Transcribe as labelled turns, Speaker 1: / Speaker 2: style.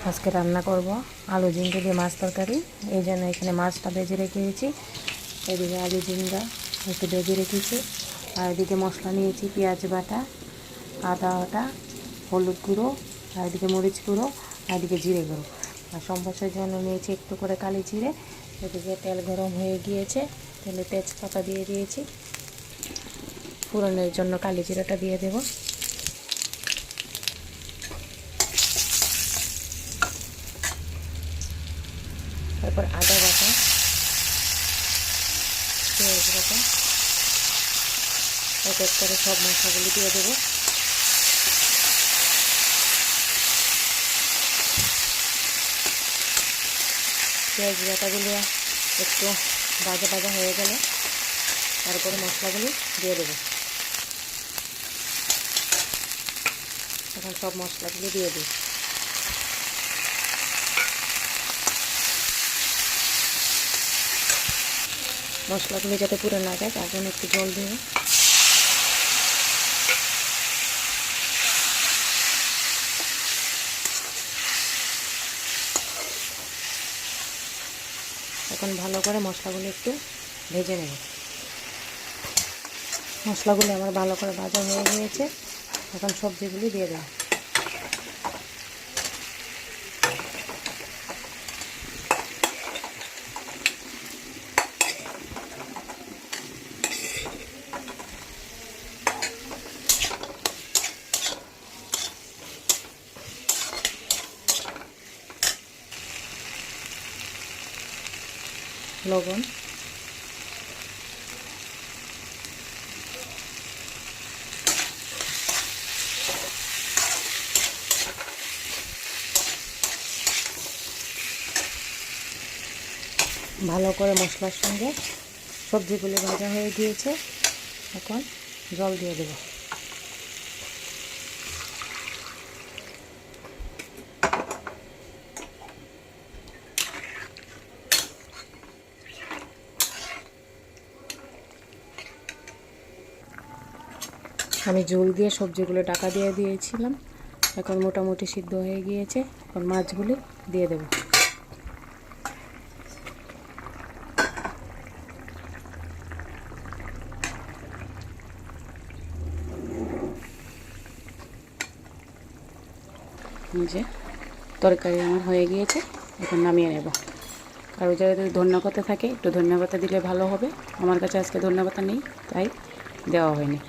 Speaker 1: আজকে রান্না করব আলু ঝিঙ্গা দিয়ে মাছ তরকারি। এই জন্য এখানে মাছটা ভেজে রেখেছি, এদিকে আলু ঝিঙ্গা একটু ভেজে রেখেছি, আর এদিকে মশলা নিয়েছি পেঁয়াজ বাটা, আদা বাটা, হলুদ গুঁড়ো, আর এদিকে মরিচ গুঁড়ো, আর এদিকে জিরে গুঁড়ো। আর সম্বাসের জন্য নিয়েছি একটু করে কালি জিরে। এদিকে তেল গরম হয়ে গিয়েছে, তেলে তেজপাতা দিয়ে দিয়েছি, ফোড়নের জন্য কালি জিরাটা দিয়ে দেব। তারপর আদা বাটা, পেঁয়াজ বাটা, এক এক করে সব মশলাগুলি দিয়ে দেবো। পেঁয়াজ বাটাগুলি একটু ভাজা ভাজা হয়ে গেলে তারপরে মশলাগুলি দিয়ে দেবো। এখন সব মশলাগুলি দিয়ে দিই। মশলাগুলি যাতে পুড়ে না যায় তার জন্য একটু জল দিয়ে এখন ভালো করে মশলাগুলি একটু ভেজে নেব। মশলাগুলি আমার ভালো করে ভাজা হয়ে গিয়েছে, এখন সবজিগুলি দিয়ে দেব। লবণ, ভালো করে মশলার সঙ্গে সবজিগুলি ভাজা হয়ে গিয়েছে, এখন জল দিয়ে দেব। আমি ঝোল দিয়ে সবজিগুলো ঢাকা দিয়ে দিয়েছিলাম, এখন মোটামুটি সিদ্ধ হয়ে গিয়েছে, এখন মাছগুলি দিয়ে দেব। যে তরকারি আমার হয়ে গিয়েছে, এখন নামিয়ে নেব। কারো যদি ধন্যবাদ থাকে একটু ধন্যবাদ দিলে ভালো হবে। আমার কাছে আজকে ধন্যবাদ নেই, তাই দেওয়া হয়নি।